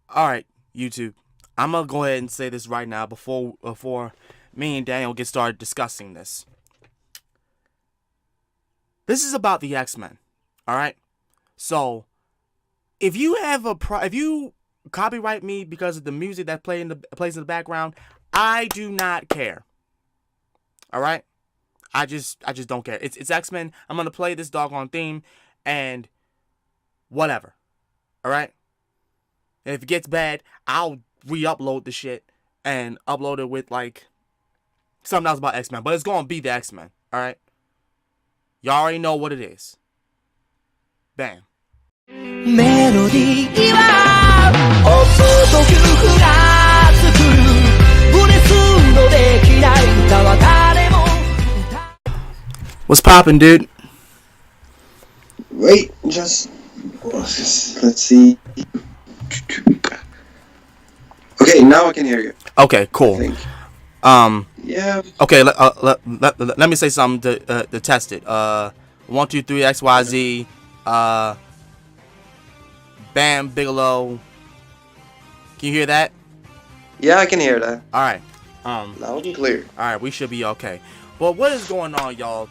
All right, YouTube. I'm gonna go ahead and say this right now before me and Daniel get started discussing this. This is about the X-Men. All right. So if you copyright me because of the music that plays in the background, I do not care. All right. I just don't care. It's X-Men. I'm gonna play this doggone theme, and whatever. All right. And if it gets bad, I'll re-upload the shit and upload it with like something else about X-Men. But it's gonna be the X-Men. All right. Y'all already know what it is. Bam. メロディーは音と曲が作るブレスのできない歌は誰も What's poppin', dude? Wait, just let's see. Okay, now I can hear you. Okay, I cool. think. Yeah. Okay, let me say something to test it. 1, 2, 3, XYZ. Bam, Bigelow. Can you hear that? Yeah, I can hear that. All right. Loud and clear. All right, we should be okay. Well, what is going on, y'all?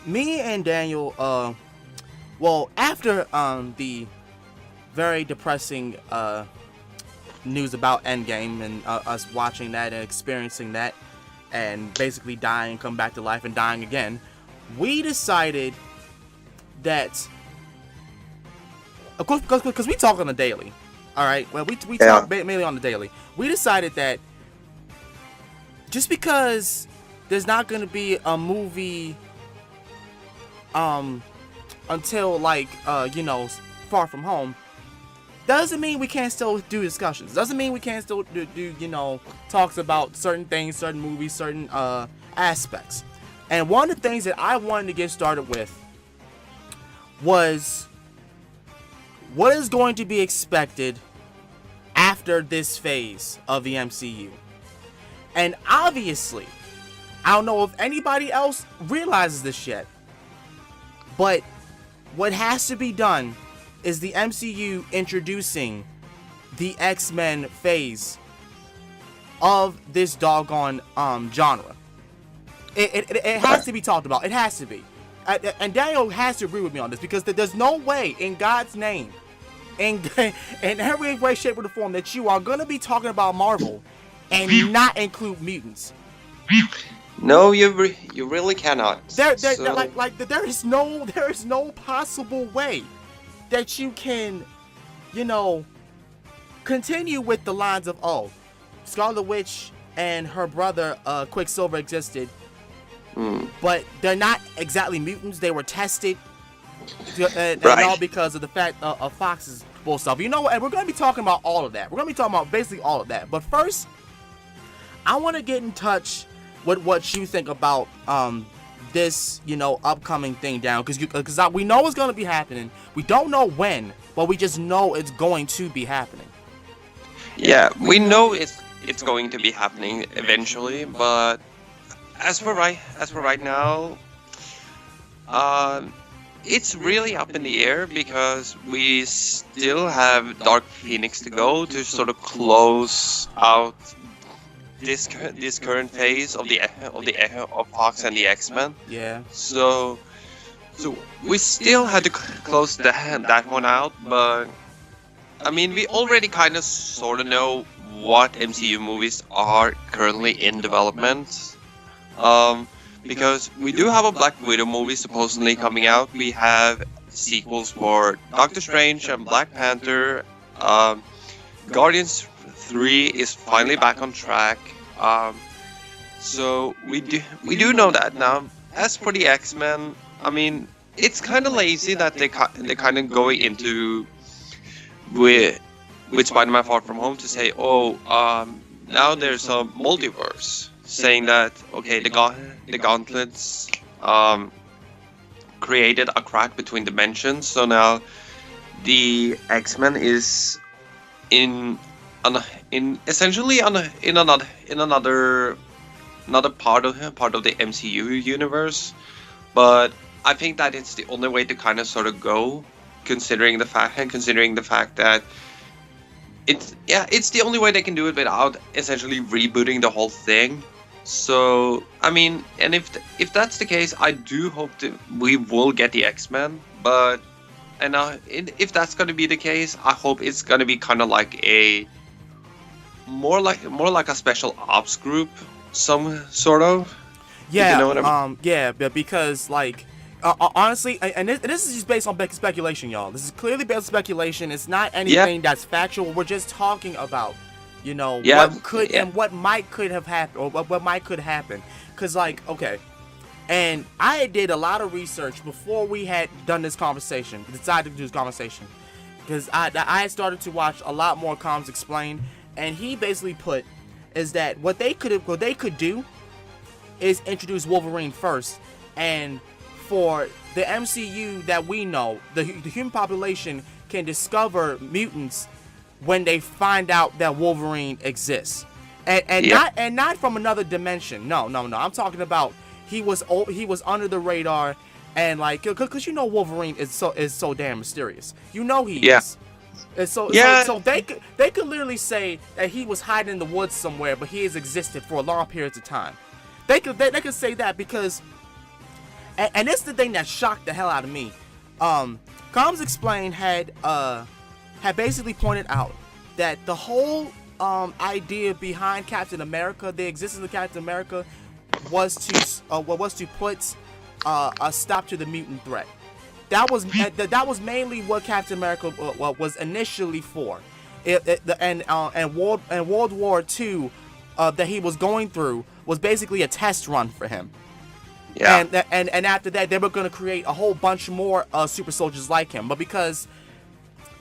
Me and Daniel. Well, after the very depressing news about Endgame and us watching that and experiencing that, and basically dying, come back to life, and dying again, we decided that, of course, because we talk on the daily. All right. Well, we talk mainly on the daily. We decided that just because there's not going to be a movie until like Far From Home, doesn't mean we can't still do discussions. Doesn't mean we can't still do talks about certain things, certain movies, certain aspects. And one of the things that I wanted to get started with was what is going to be expected after this phase of the MCU. And obviously, I don't know if anybody else realizes this yet, but what has to be done is the MCU introducing the X-Men phase of this doggone genre. It has to be talked about. It has to be. And Daniel has to agree with me on this, because there's no way in God's name, in every way, shape, or form, that you are going to be talking about Marvel and not include mutants. No, you really cannot. There is no possible way that you can, continue with the lines of, oh, Scarlet Witch and her brother Quicksilver existed, but they're not exactly mutants. They were tested, and all because of the fact of Fox's bull stuff. You know what? And we're going to be talking about all of that. We're going to be talking about basically all of that. But first, I want to get in touch with what you think about this, upcoming thing, down, because we know it's going to be happening. We don't know when, but we just know it's going to be happening. Yeah, we know it's going to be happening eventually, but as for right now, it's really up in the air, because we still have Dark Phoenix to go to sort of close out this current phase of Fox and the X-Men. Yeah. So we still had to close that one out, but I mean, we already kind of sort of know what MCU movies are currently in development. Because we do have a Black Widow movie supposedly coming out. We have sequels for Doctor Strange and Black Panther. Guardians 3 is finally back on track. So we do know that now. As for the X-Men, I mean, it's kind of lazy that they kind of going into with Spider-Man Far From Home to say, now there's a multiverse, saying that okay, the gauntlets created a crack between dimensions, so now the X-Men is in essentially in another part of the MCU universe. But I think that it's the only way to kind of sort of go, considering the fact that it's the only way they can do it without essentially rebooting the whole thing. So I mean, and if that's the case, I do hope that we will get the X-Men. But if that's gonna be the case, I hope it's gonna be kind of like a more like a special ops group, some sort of. Yeah, you know what I mean? yeah, because like honestly, and this is just based on speculation, y'all. This is clearly based on speculation. It's not anything that's factual. We're just talking about, what could and what might could have happened, or what might could happen. Cause like, okay, and I did a lot of research before we had done this conversation. Decided to do this conversation, because I had started to watch a lot more Comics Explained, and he basically put is that what they could do is introduce Wolverine first, and for the MCU that we know, the human population can discover mutants when they find out that Wolverine exists, and not from another dimension. No. I'm talking about he was under the radar, and like, cause Wolverine is so damn mysterious. He is. And so they could literally say that he was hiding in the woods somewhere, but he has existed for long periods of time. They could say that because, and this is the thing that shocked the hell out of me. Comics Explained had basically pointed out that the whole idea behind Captain America, the existence of Captain America, was to put a stop to the mutant threat. That was mainly what Captain America was initially for. And World War II that he was going through was basically a test run for him. Yeah. And after that, they were going to create a whole bunch more super soldiers like him. But because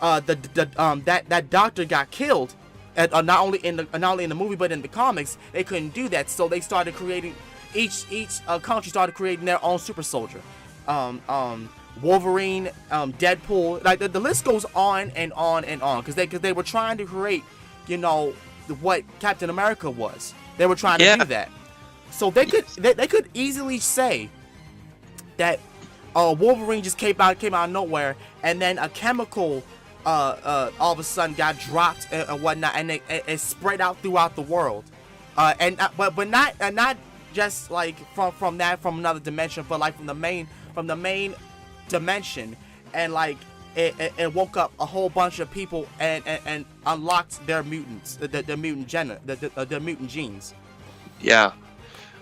that doctor got killed, not only in the movie but in the comics, they couldn't do that. So they started creating each country started creating their own super soldier. Wolverine, Deadpool, like the list goes on and on and on, because they were trying to create, what Captain America was. They were trying to do that. So they could easily say that Wolverine just came out of nowhere, and then a chemical all of a sudden got dropped and whatnot, and it spread out throughout the world, but not just like from another dimension, but like from the main dimension, and like it woke up a whole bunch of people and unlocked their mutants, the mutant genes. Yeah.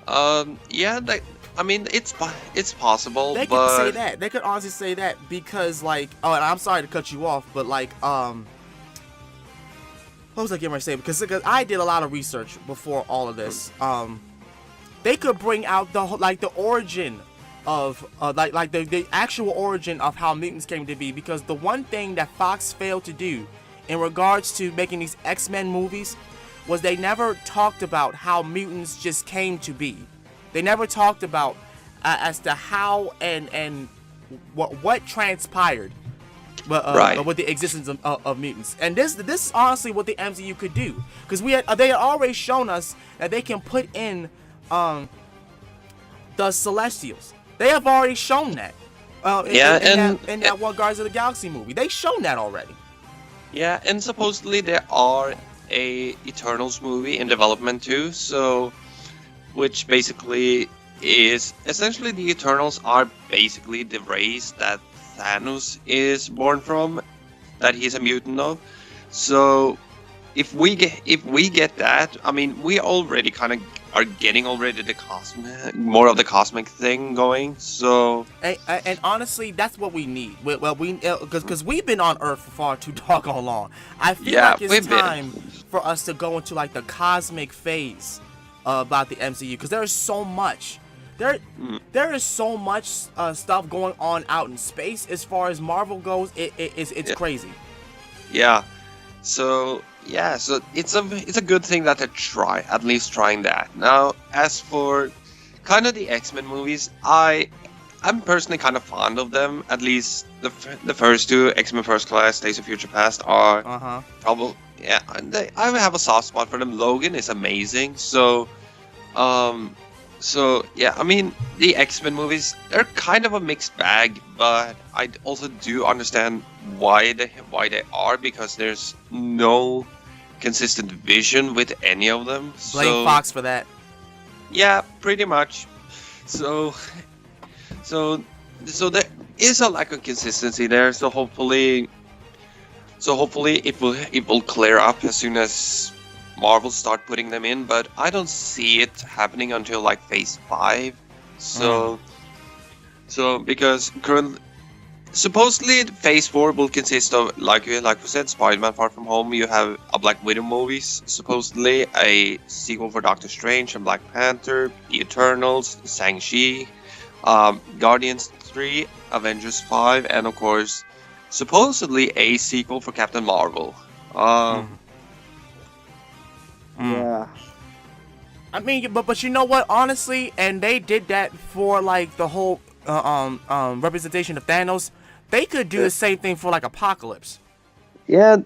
I mean, it's possible. They could say that. They could honestly say that because, like, and I'm sorry to cut you off, but like, what was I getting ready to say? Because I did a lot of research before all of this. They could bring out the origin of the actual origin of how mutants came to be, because the one thing that Fox failed to do in regards to making these X-Men movies was they never talked about how mutants just came to be. They never talked about as to how and what transpired with the existence of mutants. And this is honestly what the MCU could do, because they had already shown us that they can put in the Celestials. They have already shown that. In that one Guardians of the Galaxy movie, they've shown that already. Yeah, and supposedly there are a Eternals movie in development too, so which basically is essentially the Eternals are basically the race that Thanos is born from, that he's a mutant of. So if we get that, I mean, we already kind of are getting the more of the cosmic thing going. So and honestly, that's what we need. Because we've been on Earth for far too doggone long. I feel like it's time for us to go into like the cosmic phase about the MCU, because there is so much. There is so much stuff going on out in space as far as Marvel goes. It's crazy. Yeah. So it's a good thing that they're at least trying that. Now, as for kind of the X-Men movies, I'm personally kind of fond of them. At least the first two, X-Men First Class, Days of Future Past, are probably I have a soft spot for them. Logan is amazing. So So yeah, I mean the X-Men movies they're kind of a mixed bag, but I also do understand why they are because there's no consistent vision with any of them. Blame So Fox for that. yeah, pretty much. So so so there is a lack of consistency there. So hopefully it will clear up as soon as Marvel start putting them in, but I don't see it happening until like Phase 5. So because supposedly Phase 4 will consist of like we said, Spider-Man: Far From Home. You have a Black Widow movies, supposedly a sequel for Doctor Strange and Black Panther, The Eternals, Shang-Chi, Guardians 3, Avengers 5, and of course supposedly a sequel for Captain Marvel. Yeah. I mean, but you know what? Honestly, and they did that for like the whole representation of Thanos. They could do the same thing for like Apocalypse. Yeah,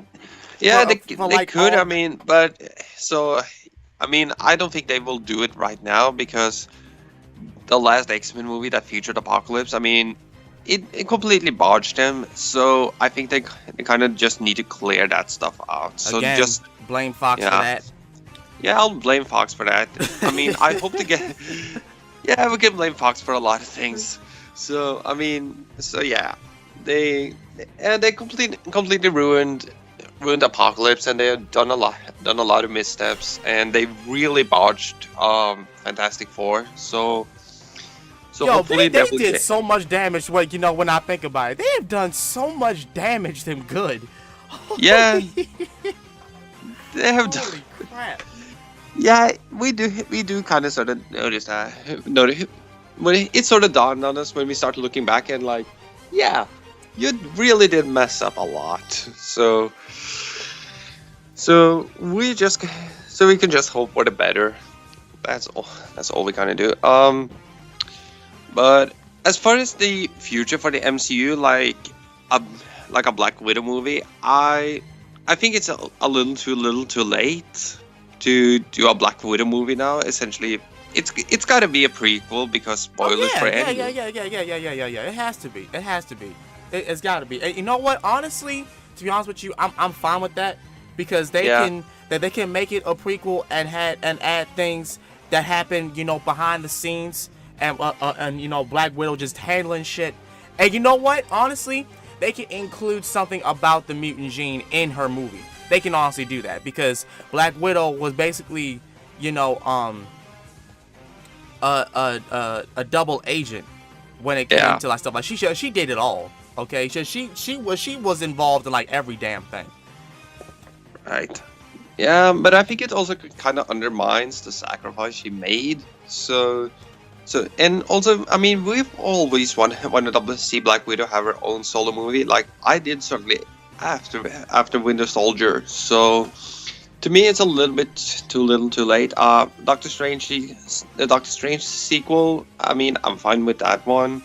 they like, could. all- I mean, but so I mean, I don't think they will do it right now because the last X-Men movie that featured Apocalypse, I mean, it completely barged them. So I think they kind of just need to clear that stuff out. So Again, just blame Fox yeah. for that. Yeah, I'll blame Fox for that. I mean, I hope to get. Yeah, we can blame Fox for a lot of things. So I mean, so yeah, they completely ruined Apocalypse, and they have done a lot of missteps, and they really botched Fantastic Four. So Yo, hopefully they will did get. so much damage. What when I think about it, they have done so much damage than good. Yeah, they have done. Holy crap! Yeah, we do kind of sort of notice that. When it sort of dawned on us when we started looking back and like, yeah, you really did mess up a lot. So we can just hope for the better. That's all we kind of do. But as far as the future for the MCU, like a Black Widow movie, I think it's a little too late to do a Black Widow movie now. Essentially, it's got to be a prequel because spoilers for yeah. It has to be. It's got to be. And you know what? Honestly, to be honest with you, I'm fine with that because they can make it a prequel and add things that happen, behind the scenes, and Black Widow just handling shit. And you know what? Honestly, they can include something about the mutant gene in her movie. They can honestly do that because Black Widow was basically, a double agent when it came to like stuff like she did it all. Okay, she was involved in like every damn thing. Right. Yeah, but I think it also kind of undermines the sacrifice she made. So, and also, I mean, we've always wanted to see Black Widow have her own solo movie. Like I did certainly after Winter Soldier. So, to me, it's a little bit too little, too late. The Doctor Strange sequel. I mean, I'm fine with that one.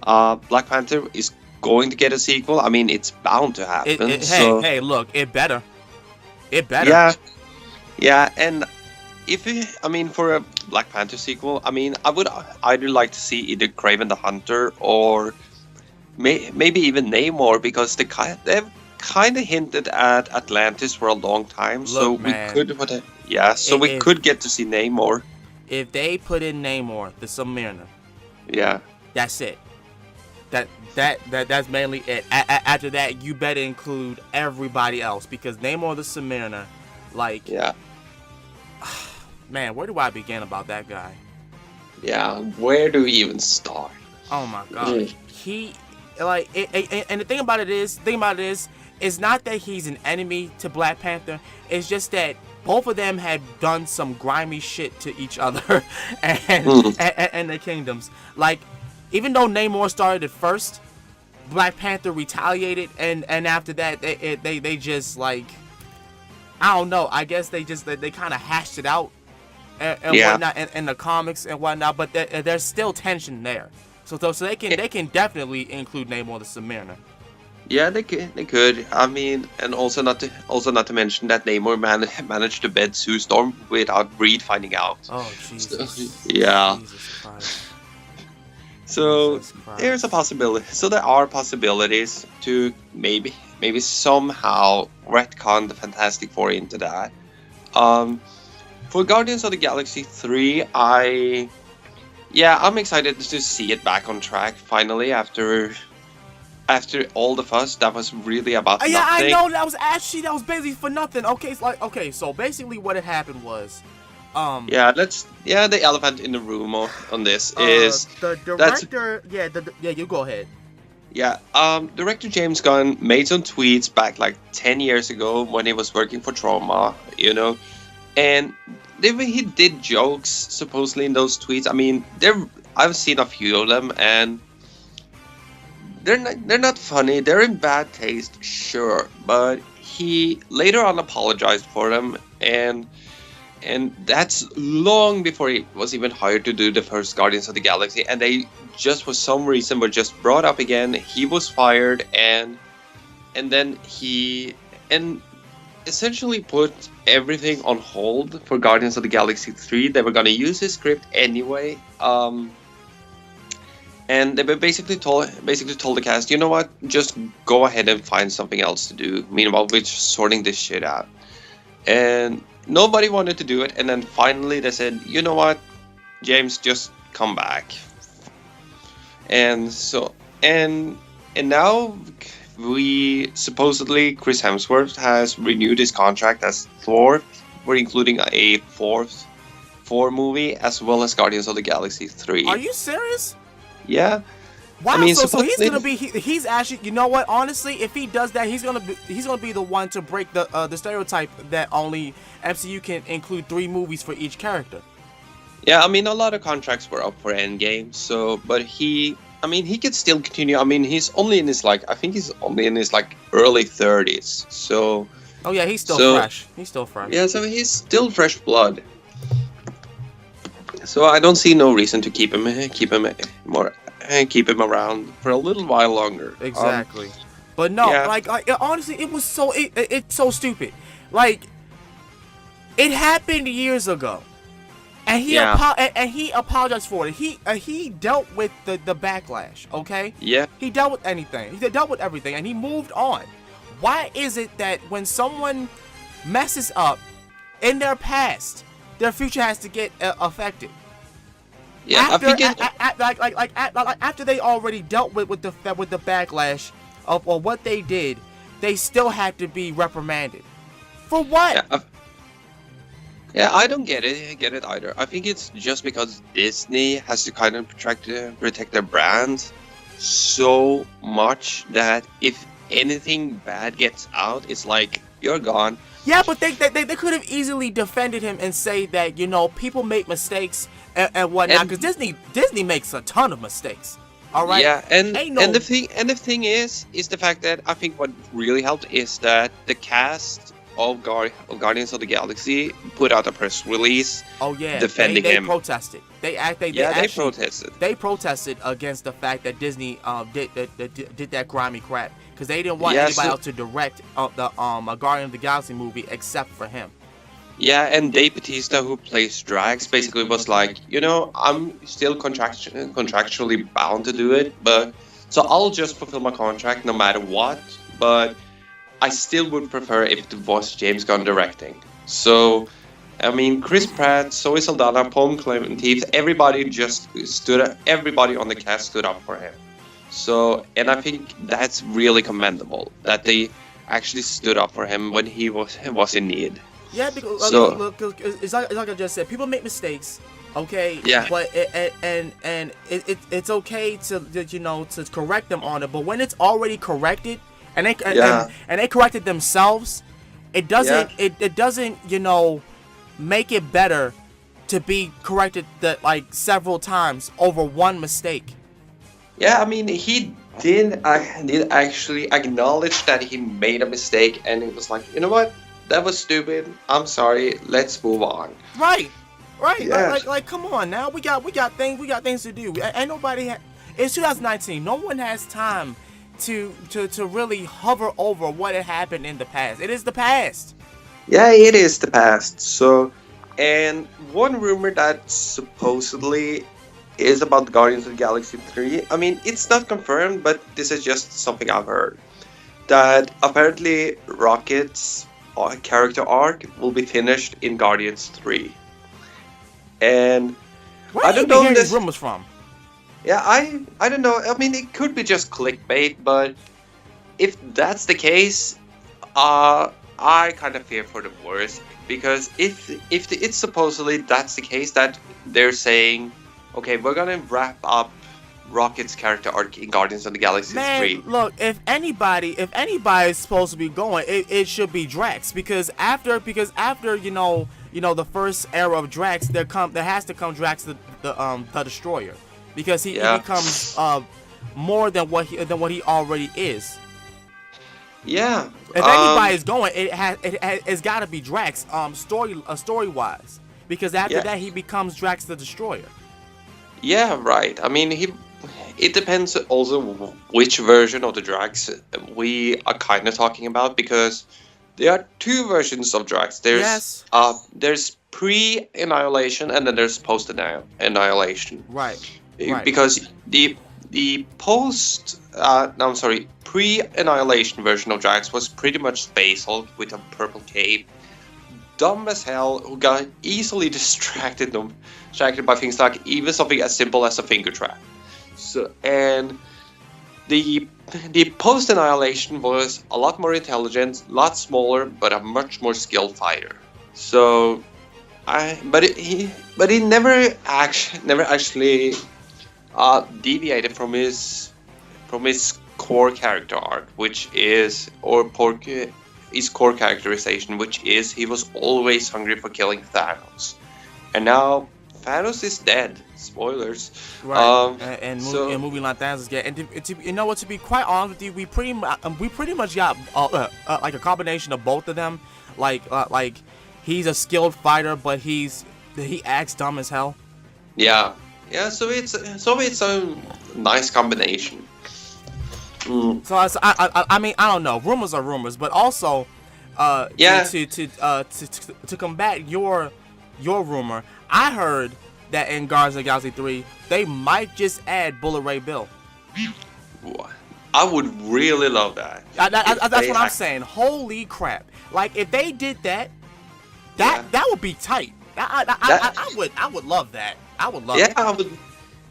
Black Panther is going to get a sequel. I mean, it's bound to happen. Hey, look, it better. It better. Yeah, and for a Black Panther sequel, I mean, I would either like to see either Kraven the Hunter or maybe even Namor because they've kind of hinted at Atlantis for a long time. So we could get to see Namor. If they put in Namor, the Submariner, that's it. That's mainly it. After that, you better include everybody else because Namor the Submariner, like, man, where do I begin about that guy? Yeah, where do we even start? Oh my god, he like, and the thing about it is, it's not that he's an enemy to Black Panther. It's just that both of them had done some grimy shit to each other and their kingdoms. Like, even though Namor started it first, Black Panther retaliated, and after that, they just like, I don't know. I guess they kind of hashed it out and whatnot in the comics and whatnot. But there's still tension there, so they can definitely include Namor the Submariner. Yeah, they could. I mean, and also not to mention that Namor managed to bed Sue Storm without Reed finding out. Oh Jesus! So, yeah. Jesus Christ. So Jesus Christ. there's a possibility. So there are possibilities to maybe somehow retcon the Fantastic Four into that. For Guardians of the Galaxy 3, I'm excited to see it back on track finally after all the fuss that was really about nothing. Yeah, I know that was basically for nothing. Okay, so basically what had happened was, the elephant in the room on this is the director. You go ahead. Yeah, director James Gunn made some tweets back like 10 years ago when he was working for Trauma, and he did jokes supposedly in those tweets. I mean, I've seen a few of them, and they're not funny. They're in bad taste, sure, but he later on apologized for them, and that's long before he was even hired to do the first Guardians of the Galaxy, and they just for some reason were just brought up again. He was fired, and then he essentially put everything on hold for Guardians of the Galaxy 3. They were gonna use his script anyway, and they basically told the cast, you know what, just go ahead and find something else to do. Meanwhile, we're just sorting this shit out, and nobody wanted to do it. And then finally they said, you know what, James, just come back. And so and now we supposedly Chris Hemsworth has renewed his contract as Thor. We're including a fourth Thor movie as well as Guardians of the Galaxy 3. Are you serious? Yeah. Wow. I mean, so he's gonna be he's actually, you know what? Honestly, if he does that, he's gonna be the one to break the stereotype that only MCU can include 3 movies for each character. Yeah, I mean, a lot of contracts were up for Endgame, but he could still continue. I mean, he's only in his early 30s. So. Oh yeah, he's still fresh. He's still fresh. Yeah, so he's still fresh blood. So I don't see no reason to keep him around for a little while longer. Exactly. But no, yeah. Honestly, it was it's so stupid. Like, it happened years ago. And he apologized for it. He dealt with the backlash, okay? Yeah. He dealt with anything. He dealt with everything, and he moved on. Why is it that when someone messes up in their past, their future has to get affected? Yeah, after they already dealt with the backlash of what they did, they still had to be reprimanded. For what? Yeah, I don't get it either. I think it's just because Disney has to kind of protect their brand so much that if anything bad gets out, it's like, you're gone. Yeah, but they could have easily defended him and say that, people make mistakes and whatnot, because Disney makes a ton of mistakes. All right. Yeah, and the thing is the fact that I think what really helped is that the cast of Guardians of the Galaxy put out a press release. Oh yeah, defending him. They protested. They protested. They protested against the fact that Disney did that grimy crap, because they didn't want anybody else to direct a Guardians of the Galaxy movie except for him. Yeah, and Dave Bautista, who plays Drax, basically was like, I'm still contractually bound to do it, but so I'll just fulfill my contract no matter what, but I still would prefer if it was James Gunn directing. So, I mean, Chris Pratt, Zoe Saldana, Paul Clemente, everybody on the cast stood up for him. So, and I think that's really commendable, that they actually stood up for him when he was in need. Yeah, because look, it's like I just said, people make mistakes, okay? Yeah. But it's okay to correct them on it. But when it's already corrected, and they corrected themselves, it doesn't make it better to be corrected several times over one mistake. Yeah, I mean, he did actually acknowledge that he made a mistake, and it was like, you know what, that was stupid. I'm sorry. Let's move on. Right. Yes. Like, come on now. We got things to do. Ain't nobody. It's 2019. No one has time to really hover over what had happened in the past. It is the past. Yeah, it is the past. So, and one rumor that supposedly is about Guardians of the Galaxy 3. I mean, it's not confirmed, but this is just something I've heard. That apparently Rocket's character arc will be finished in Guardians 3. And Where I do you don't be know hearing this. these rumors from? Yeah, I don't know. I mean, it could be just clickbait, but if that's the case, I kind of fear for the worst, because if it's supposedly that's the case, that they're saying, okay, we're gonna wrap up Rocket's character arc in Guardians of the Galaxy 3. Look, if anybody is supposed to be going, it should be Drax, because after you know the first era of Drax, there has to come Drax the Destroyer, because he becomes more than what he already is. Yeah. If anybody is going, it's got to be Drax. Story wise, because after that he becomes Drax the Destroyer. Yeah, right. I mean, it depends also which version of the Drax we are kind of talking about, because there are two versions of Drax. There's pre-annihilation and then there's post-annihilation. Right. Because the pre-annihilation version of Drax was pretty much Space Hulk with a purple cape, dumb as hell, who got easily distracted by things like even something as simple as a finger trap. So, and the post-annihilation was a lot more intelligent, a lot smaller, but a much more skilled fighter. So, he never actually deviated from his core character arc, which is his core characterization, which is he was always hungry for killing Thanos, and now Thanos is dead. Spoilers. Right. And movie like Thanos is dead. And you know what? To be quite honest with you, we pretty much got like a combination of both of them. Like he's a skilled fighter, but he acts dumb as hell. Yeah. So it's a nice combination. So I mean, I don't know. Rumors are rumors, but also to combat your rumor, I heard that in Guardians of the Galaxy 3 they might just add Bullet Ray Bill. I would really love that. That's what I'm saying. Holy crap! Like if they did that would be tight. I would love that. I would love it. Yeah, I would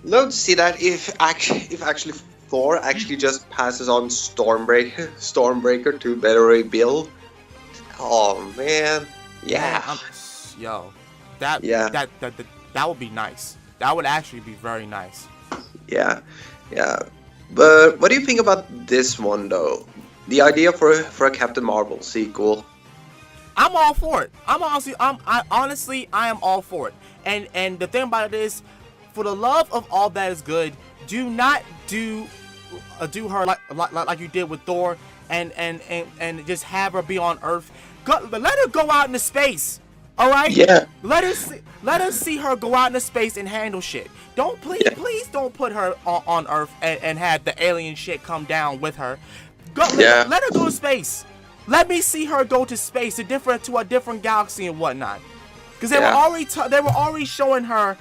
love to see that if actually Thor actually just passes on Stormbreaker to Better Ray Bill. Oh man, yeah. That would be nice. That would actually be very nice. Yeah. But what do you think about this one though? The idea for a Captain Marvel sequel. I'm all for it. I am all for it. And the thing about it is, for the love of all that is good, do not do her like you did with Thor, and just have her be on Earth. Let her go out into space. All right. Yeah. Let us see her go out into space and handle shit. Please don't put her on Earth and have the alien shit come down with her. Let her go to space. Let me see her go to space, to a different galaxy and whatnot. Because they were already showing her,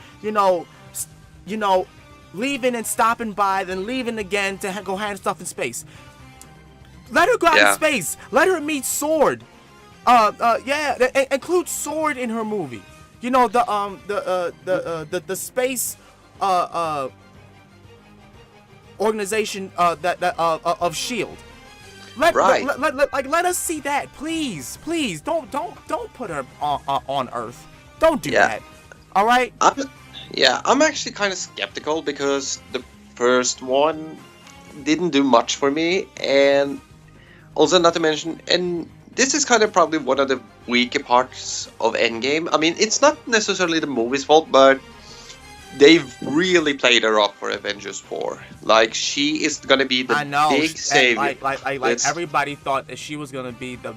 leaving and stopping by, then leaving again to go handle stuff in space. Let her go out in space. Let her meet Sword. Include Sword in her movie. You know, the space organization of Shield. Let us see that, please. Don't put her on Earth. Don't do that. All right. I'm actually kind of skeptical, because the first one didn't do much for me, and also not to mention, and this is kind of probably one of the weaker parts of Endgame. I mean, it's not necessarily the movie's fault, but they've really played her up for Avengers 4. Like, she is gonna be the big savior. Like everybody thought that she was gonna be the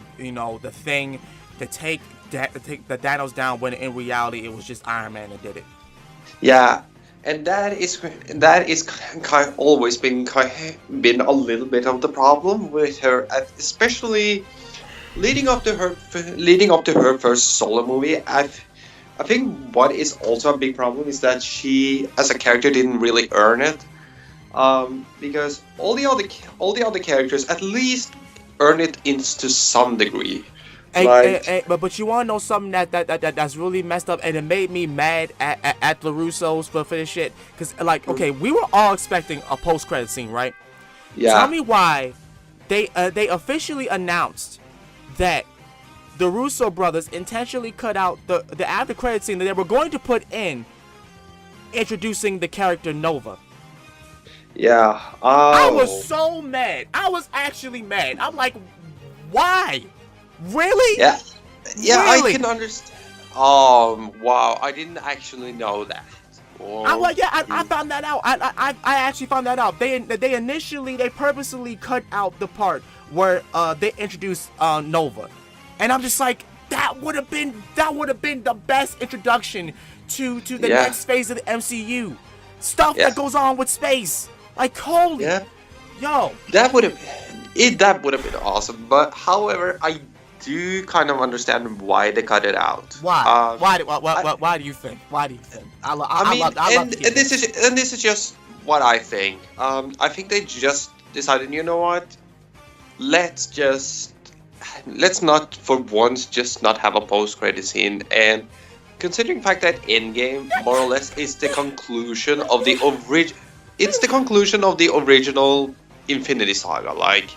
thing to take the Thanos down, when in reality it was just Iron Man that did it. Yeah, and that is always been a little bit of the problem with her, especially leading up to her first solo movie. I think what is also a big problem is that she, as a character, didn't really earn it. Because all the other characters at least earn it to some degree. But you want to know something that's really messed up, and it made me mad at the Russos for this shit. Because, like, okay, we were all expecting a post-credit scene, right? Yeah. Tell me why they officially announced that the Russo brothers intentionally cut out the after-credit scene that they were going to put in introducing the character Nova. Yeah. I was so mad. I was actually mad. I'm like, why? Really? Yeah. Yeah, Really? I can understand. Wow, I didn't actually know that. I'm like, yeah, I found that out. I actually found that out. They purposely cut out the part where they introduced Nova, and I'm just like, that would have been the best introduction to the next phase of the MCU. Stuff that goes on with space. Like, holy, yo, that would have been awesome. But however, I do kind of understand why they cut it out. Why? Why do you think? Why do you think? I love to hear this is just what I think. I think they just decided, you know what? Let's not for once just not have a post-credit scene. And considering the fact that Endgame more or less is the conclusion of the original Infinity Saga. Like,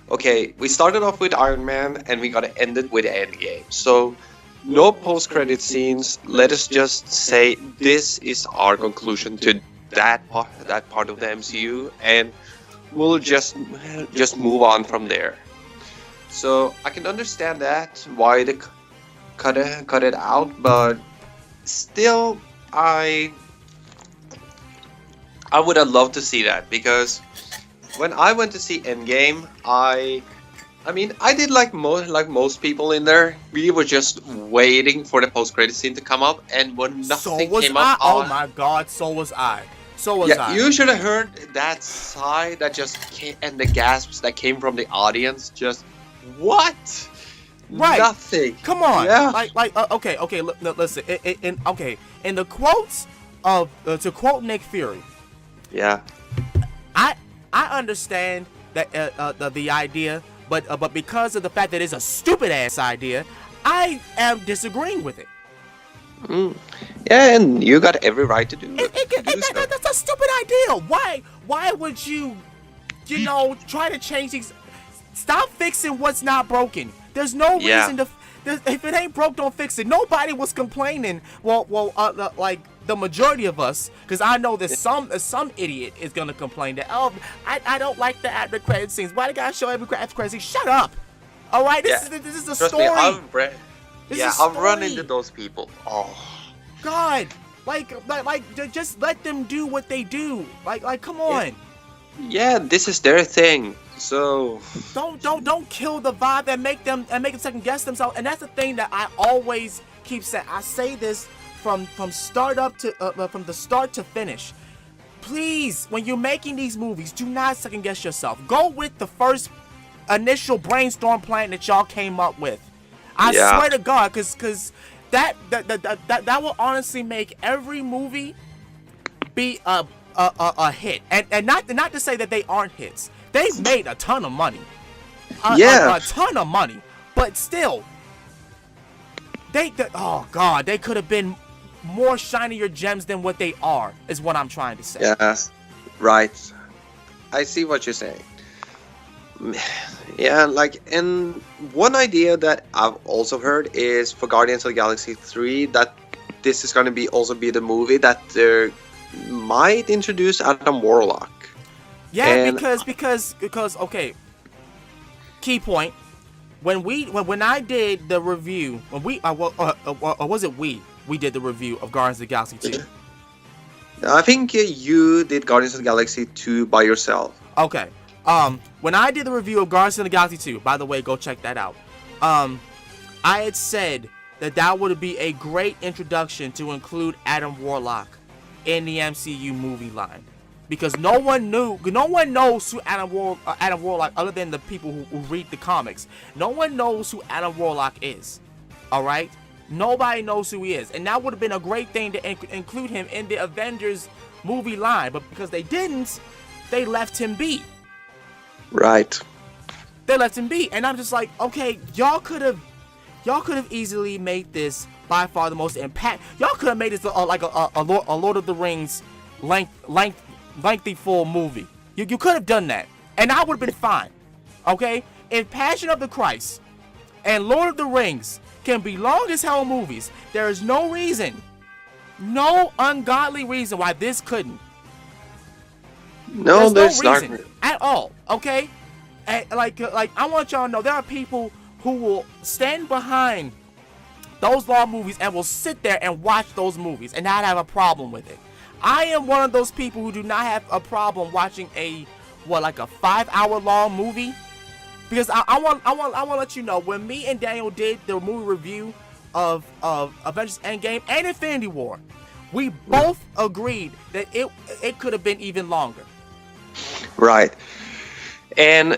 okay, we started off with Iron Man and we gotta end it with Endgame. So, no post-credit scenes. Let us just say this is our conclusion to that part of the MCU, and we'll just move on from there. So I can understand that why they cut it out, but still, I would have loved to see that, because when I went to see Endgame, I did like most people in there. We were just waiting for the post-credit scene to come up, and when nothing came up, oh my god, so was I. You should have heard that sigh that just came, and the gasps that came from the audience. Just what? Right. Nothing. Come on. Yeah. Okay. Listen. In the quotes of to quote Nick Fury. Yeah. I understand that the idea, but because of the fact that it's a stupid ass idea, I am disagreeing with it. Yeah, and you got every right to do it. That's a stupid idea. Why would you try to change these? Stop fixing what's not broken. There's no reason to. If it ain't broke, don't fix it. Nobody was complaining. Like the majority of us, because I know that some idiot is gonna complain that I don't like the after credit scenes. Why they gotta show every after credit scene? Shut up. All right, this is a story. I've run into those people. Oh God, like just let them do what they do. Like come on. Yeah, this is their thing. So don't kill the vibe and make them second guess themselves. And that's the thing that I always keep saying. I say this from start up to from the start to finish. Please, when you're making these movies, do not second guess yourself. Go with the first initial brainstorm plan that y'all came up with. I swear to God, because that will honestly make every movie be a hit. And not to say that they aren't hits. They've made a ton of money. A ton of money. But still, they could have been more shinier gems than what they are, is what I'm trying to say. Yeah, right. I see what you're saying. Yeah, and one idea that I've also heard is for Guardians of the Galaxy 3 that this is going to also be the movie that they might introduce Adam Warlock. Yeah, and because okay. Key point. When I did the review, when we was it we did the review of Guardians of the Galaxy 2. I think you did Guardians of the Galaxy 2 by yourself. Okay. When I did the review of Guardians of the Galaxy 2, by the way, go check that out. I had said that would be a great introduction to include Adam Warlock in the MCU movie line, because no one knows who Adam Warlock, other than the people who read the comics. No one knows who Adam Warlock is. All right, nobody knows who he is, and that would have been a great thing to include him in the Avengers movie line, but because they didn't, they left him be. Right. They left him be, and I'm just like, okay, y'all could have easily made this by far the most impact. Y'all could have made this like a Lord of the Rings lengthy full movie. You could have done that, and I would have been fine. Okay, if Passion of the Christ and Lord of the Rings can be long as hell movies, there is no reason, no ungodly reason why this couldn't. No, there's no not reason at all. Okay, and like I want y'all to know there are people who will stand behind those long movies and will sit there and watch those movies and not have a problem with it. I am one of those people who do not have a problem watching a 5-hour long movie, because I want to let you know, when me and Daniel did the movie review of Avengers Endgame and Infinity War, we both agreed that it could have been even longer. right. And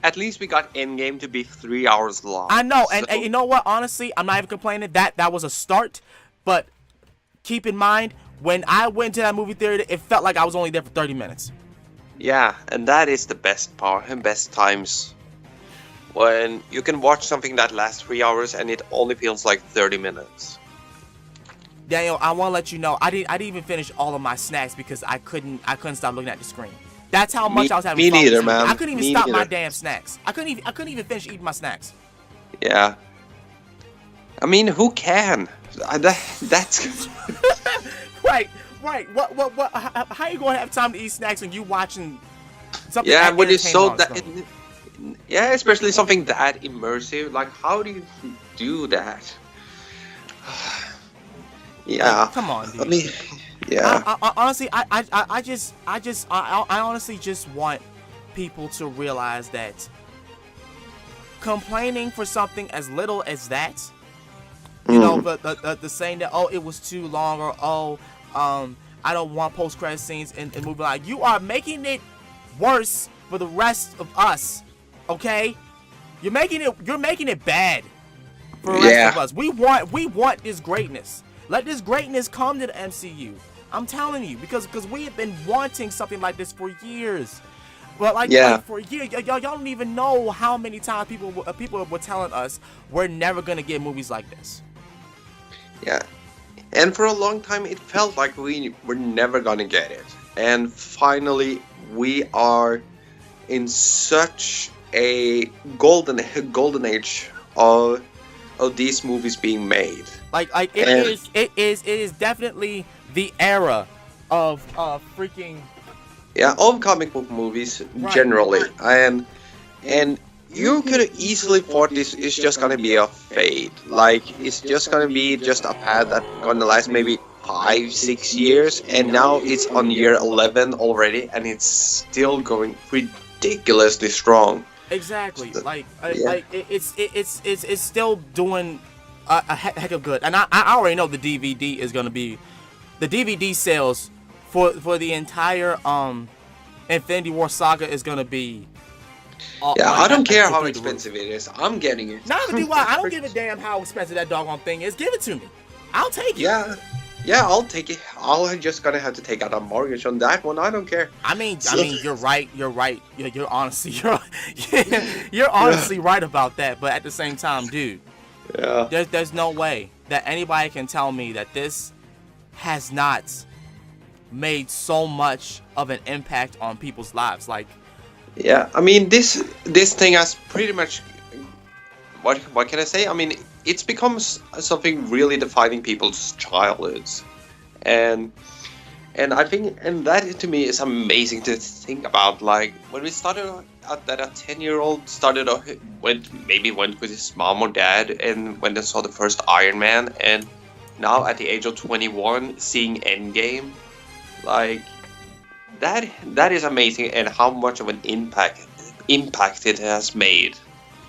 at least we got Endgame to be 3 hours long. I know, and you know what? Honestly, I'm not even complaining. That was a start, but keep in mind, when I went to that movie theater, it felt like I was only there for 30 minutes. Yeah, and that is the best part and best times. When you can watch something that lasts 3 hours and it only feels like 30 minutes. Daniel, I want to let you know, I didn't even finish all of my snacks because I couldn't stop looking at the screen. That's how much I was having fun. Me neither, man. I couldn't even stop my damn snacks. I couldn't even finish eating my snacks. Yeah. I mean, who can? That's Right. What? How you gonna have time to eat snacks when you watching something? yeah, when you entertaining saw on that. screen? Yeah, especially something that immersive. Like, how do you do that? Yeah. Come on, dude. I mean, yeah. I honestly, I honestly just want people to realize that complaining for something as little as that, you know, the saying that, oh, it was too long, or I don't want post-credit scenes in movie, like, you are making it worse for the rest of us. Okay, you're making it bad for the rest of us. We want this greatness. Let this greatness come to the MCU. I'm telling you, because we have been wanting something like this for years. But like for years, y'all don't even know how many times people were telling us we're never gonna get movies like this. Yeah, and for a long time it felt like we were never gonna get it, and finally we are in such a golden age of these movies being made. Like it is definitely the era of freaking of comic book movies generally, and you could easily thought this is just gonna be a fade, like it's just gonna be just a path that's gonna last maybe 5-6 years, and now it's on year 11 already, and it's still going ridiculously strong. Exactly. Like it's still doing a heck of good, and I already know the DVD is gonna be, the DVD sales for the entire Infinity War saga is gonna be. I don't care how expensive it is. I'm getting it. Not even why. I don't give a damn how expensive that doggone thing is. Give it to me. I'll take it. Yeah, I'll take it. I'm just gonna have to take out a mortgage on that one. I don't care. I mean, you're right. You're honestly, you're honestly right about that. But at the same time, dude, there's no way that anybody can tell me that this has not made so much of an impact on people's lives. Like, yeah, I mean, this thing has pretty much. What can I say? I mean, it's become something really defining people's childhoods, and I think, and that to me is amazing to think about. Like, when we started out, that a 10-year-old went with his mom or dad, and when they saw the first Iron Man, and now at the age of 21 seeing Endgame, like that is amazing, and how much of an impact it has made.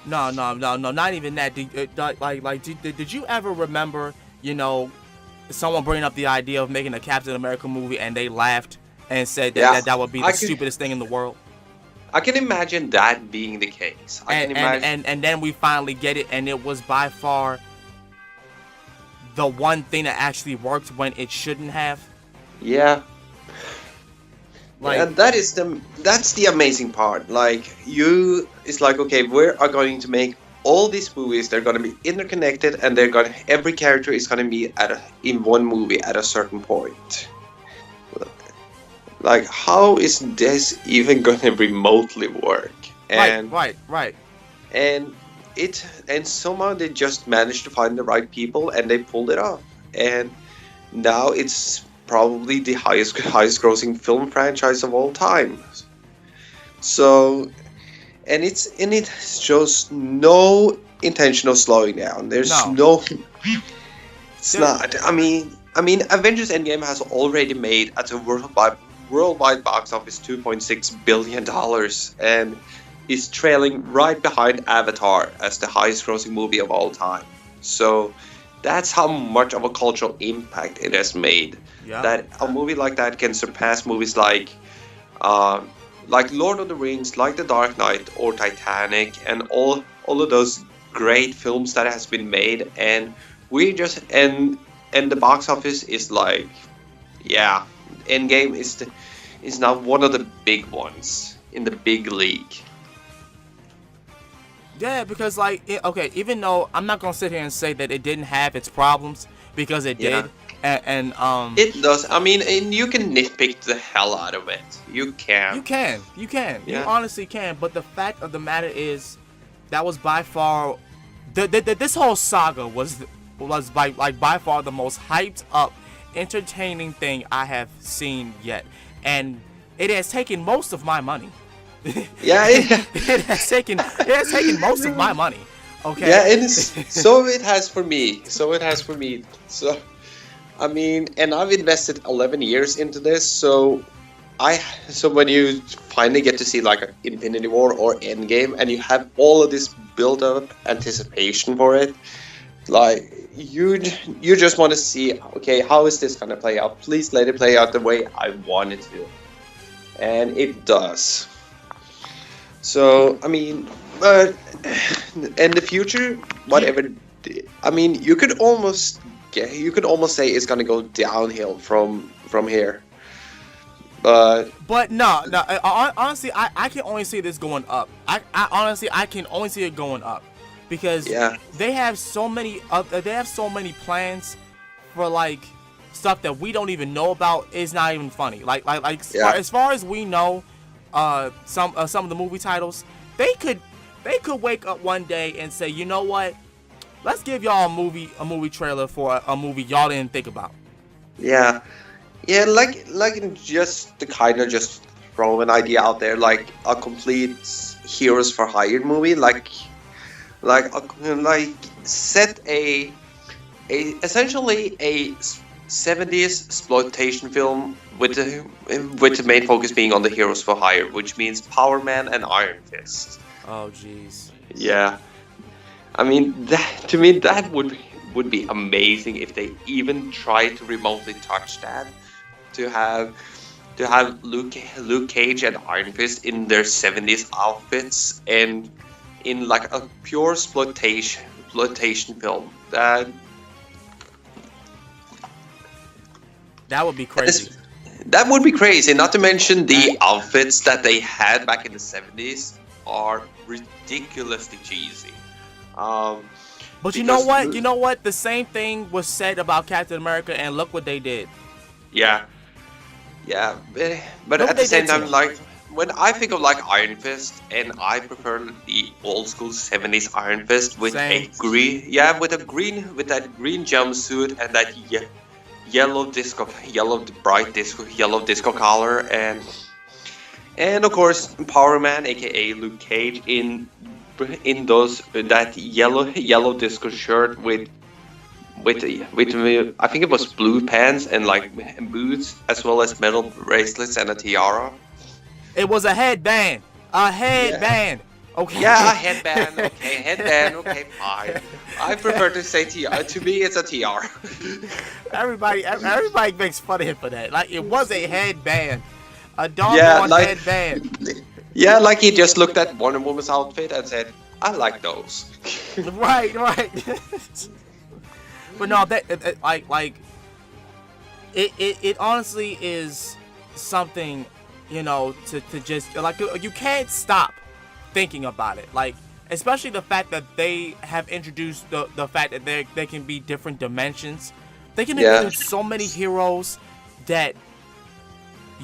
No, not even that. Did you ever remember, you know, someone bring up the idea of making a Captain America movie and they laughed and said that Yeah, that would be the stupidest thing in the world. I can imagine that being the case. I can imagine. And then we finally get it, and it was by far the one thing that actually worked when it shouldn't have. Yeah. Like, And that's the amazing part. Like it's like, okay, we are going to make all these movies. They're going to be interconnected, and every character is going to be in one movie at a certain point. Like, how is this even going to remotely work? And right. and somehow they just managed to find the right people, and they pulled it off. And now it's probably the highest grossing film franchise of all time. So, and it shows no intention of slowing down. There's no it's not. I mean, Avengers Endgame has already made at a worldwide box office $2.6 billion, and is trailing right behind Avatar as the highest grossing movie of all time. So that's how much of a cultural impact it has made. Yeah. That a movie like that can surpass movies like Lord of the Rings, like The Dark Knight or Titanic, and all of those great films that has been made. And we just and the box office is like, yeah, Endgame is now one of the big ones in the big league. Yeah, because even though I'm not gonna sit here and say that it didn't have its problems, because it did, and it does. I mean, and you can nitpick the hell out of it. You can. You can. Yeah. You honestly can. But the fact of the matter is, that was by far, this whole saga was by far the most hyped up, entertaining thing I have seen yet, and it has taken most of my money. Yeah, it has taken most of my money. Okay. Yeah, it is. So it has for me. So, I mean, and I've invested 11 years into this. So when you finally get to see like Infinity War or Endgame, and you have all of this built-up anticipation for it, like you just want to see, okay, how is this gonna play out? Please let it play out the way I want it to, and it does. So, I mean, but in the future, whatever, I mean, you could almost say it's gonna go downhill from here. But no, honestly, I can only see this going up. I honestly can only see it going up, because they have so many plans for like stuff that we don't even know about. Is not even funny. As far as we know. Some of the movie titles, they could wake up one day and say, you know what, let's give y'all a movie trailer for a movie y'all didn't think about. Yeah, like just to kind of just throw an idea out there, like a complete Heroes for Hire movie, like set essentially a 70s exploitation film with the main focus being on the Heroes for Hire, which means Power Man and Iron Fist. Oh jeez. Yeah, I mean, to me that would be amazing if they even try to remotely touch that. To have Luke Cage and Iron Fist in their 70s outfits and in like a pure exploitation film. That would be crazy. That would be crazy. Not to mention the outfits that they had back in the 70s are ridiculously cheesy. But you know what? The same thing was said about Captain America, and look what they did. Yeah, but at the same time, like when I think of like Iron Fist, and I prefer the old school 70s Iron Fist with that green jumpsuit and that yellow disco collar, and of course Power Man, aka Luke Cage, in that yellow disco shirt with I think it was blue pants and like boots, as well as metal bracelets and a tiara. It was a headband. Okay. Yeah, headband. Okay, headband. Okay, fine. I prefer to say TR. To me, it's a TR. Everybody makes fun of him for that. Like, it was a headband, a Yeah, doggone like headband. yeah, like he just looked at Wonder Woman's outfit and said, "I like those." Right. But no, it honestly is something, to just like, you can't stop thinking about it. Like, especially the fact that they have introduced the fact that they can be different dimensions. They can include so many heroes that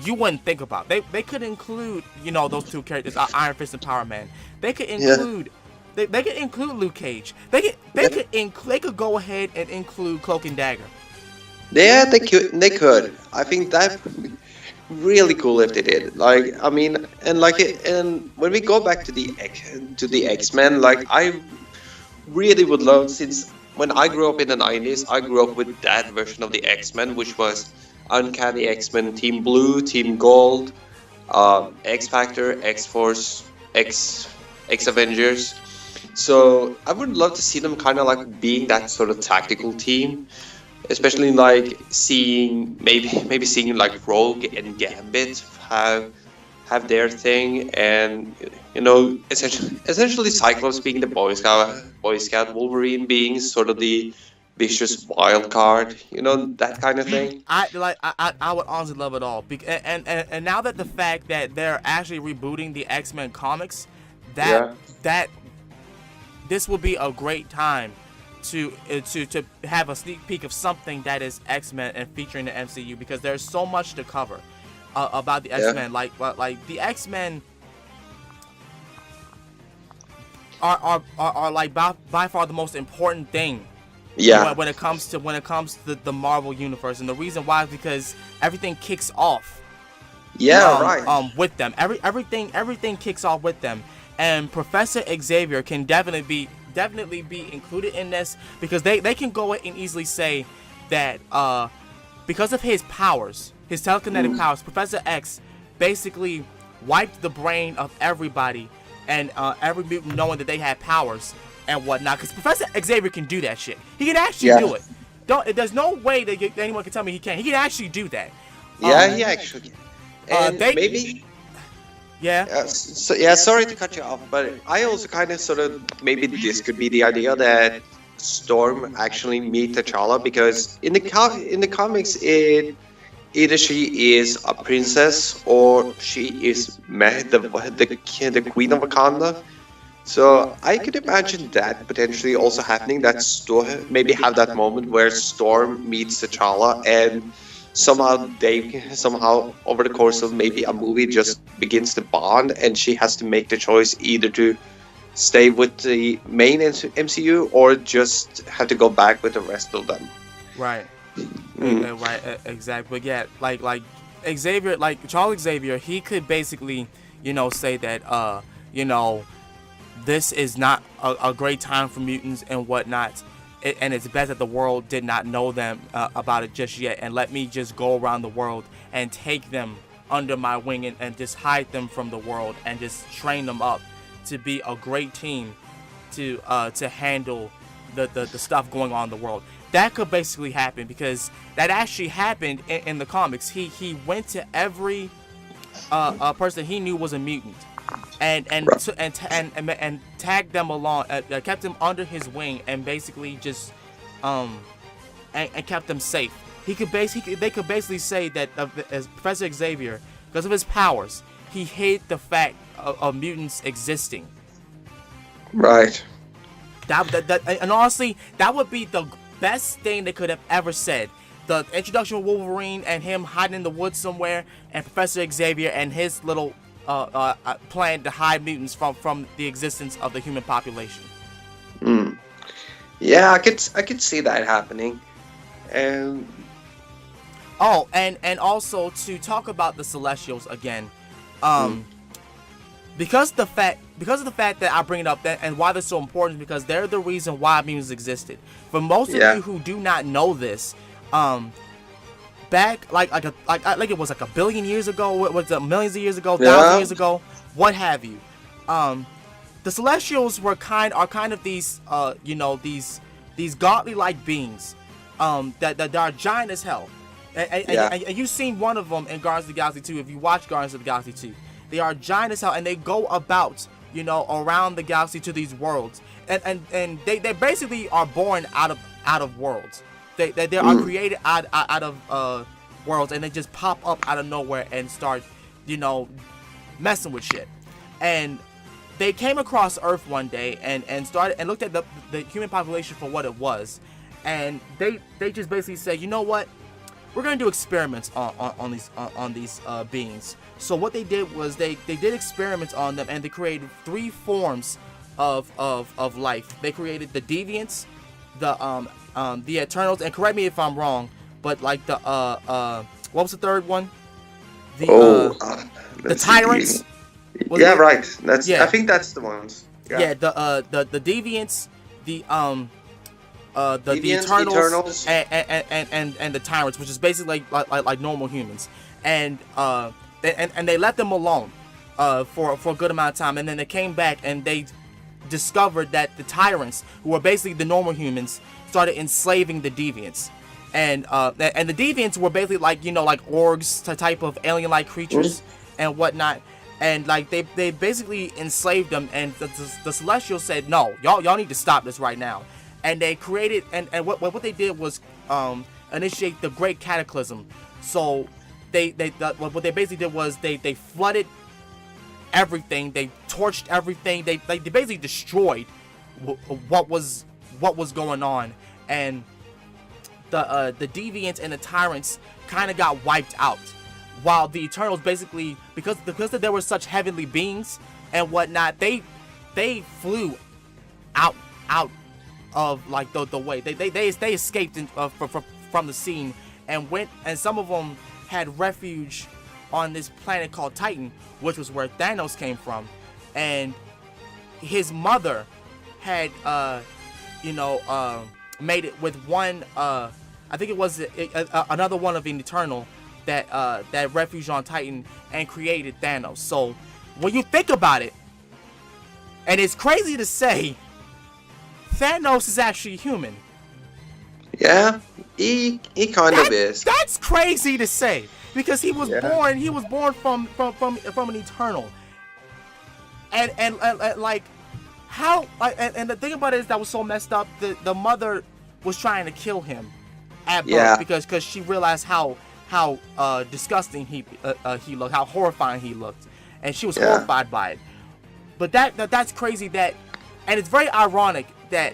you wouldn't think about. They could include, those two characters, Iron Fist and Power Man. They could include they could include Luke Cage. They could go ahead and include Cloak and Dagger. Yeah, they could. They could. I think that would be really cool if they did. Like, I mean, and when we go back to the X-Men, like I really would love, since when I grew up in the 90s, I grew up with that version of the X-Men, which was Uncanny X-Men, Team Blue, Team Gold, X-Factor, X-Force, X-Avengers. So I would love to see them kind of like being that sort of tactical team, especially like maybe seeing like Rogue and Gambit have their thing, and essentially Cyclops being the Boy Scout, Wolverine being sort of the vicious wild card, that kind of thing. I would honestly love it all. And now that the fact that they're actually rebooting the X-Men comics, that this would be a great time to have a sneak peek of something that is X-Men and featuring the MCU, because there's so much to cover about the X-Men. Like the X-Men are like by far the most important thing. When it comes to the Marvel universe, and the reason why is because everything kicks off. With them, everything kicks off with them, and Professor Xavier can definitely be included in this, because they can go and easily say that because of his powers, his telekinetic powers, Professor X basically wiped the brain of everybody and every mutant, knowing that they had powers and whatnot. Because Professor Xavier can do that shit. He can actually do it. There's no way that anyone can tell me he can't. He can actually do that. He actually can. And sorry to cut you off, but I also kind of sort of, maybe this could be the idea that Storm actually meet T'Challa, because in the comics, either she is a princess or she is the queen of Wakanda. So I could imagine that potentially also happening. That maybe have that moment where Storm meets T'Challa, and somehow over the course of maybe a movie just begins to bond, and she has to make the choice either to stay with the main MCU or just have to go back with the rest of them. Right. Right. Exactly. But yeah, like Xavier, like Charles Xavier, he could basically, say that, this is not a great time for mutants and whatnot. And it's best that the world did not know them about it just yet, and let me just go around the world and take them under my wing and just hide them from the world and just train them up to be a great team to handle the stuff going on in the world. That could basically happen, because that actually happened in the comics. He went to every person he knew was a mutant, and tagged them along, kept them under his wing, and basically just and kept them safe. They could basically say that as Professor Xavier, because of his powers, he hid the fact of mutants existing. Right. And honestly, that would be the best thing they could have ever said. The introduction of Wolverine and him hiding in the woods somewhere, and Professor Xavier and his little plan to hide mutants from the existence of the human population. Yeah, I could see that happening. And and also to talk about the Celestials again, because of the fact that I bring it up, and why they're so important, because they're the reason why mutants existed. For most of you who do not know this, back like it was like a billion years ago, what was it, millions of years ago, thousands of years ago, what have you, the Celestials are kind of these these godly like beings that are giant as hell. And you've seen one of them in Guardians of the Galaxy 2. If you watch Guardians of the Galaxy 2, they are giant as hell, and they go about around the galaxy to these worlds, and they basically are born out of worlds. They are created out of worlds, and they just pop up out of nowhere and start messing with shit. And they came across Earth one day and started and looked at the human population for what it was, and they just basically said, you know what, we're gonna do experiments on these beings. So what they did was they did experiments on them, and they created 3 forms of life. They created the Deviants, the Eternals, and correct me if I'm wrong, but like the what was the third one? The Tyrants. Yeah, right. I think that's the ones. Yeah, the Deviants, the Deviants, Eternals. And the Tyrants, which is basically like normal humans, and they let them alone for a good amount of time, and then they came back and they discovered that the Tyrants, who were basically the normal humans, started enslaving the Deviants, and the Deviants were basically like orgs, type of alien-like creatures and whatnot. And like they basically enslaved them, and the Celestials said, no, y'all need to stop this right now. And they created and what they did was initiate the Great Cataclysm. So what they basically did was they flooded everything, they torched everything, they basically destroyed what was going on, and the Deviants and the Tyrants kind of got wiped out. While the Eternals basically, because there were such heavenly beings and whatnot, they flew out of like the way they escaped from the scene and went, and some of them had refuge on this planet called Titan, which was where Thanos came from, and his mother had made it with one I think it was another one of an Eternal that refuge on Titan and created Thanos. So when you think about it, and it's crazy to say, Thanos is actually human. Yeah, he kind of is. That's crazy to say, because he was born from an Eternal. And like how and the thing about it is that was so messed up. The mother was trying to kill him at birth because she realized how disgusting he looked, how horrifying he looked, and she was horrified by it. But that's crazy and it's very ironic that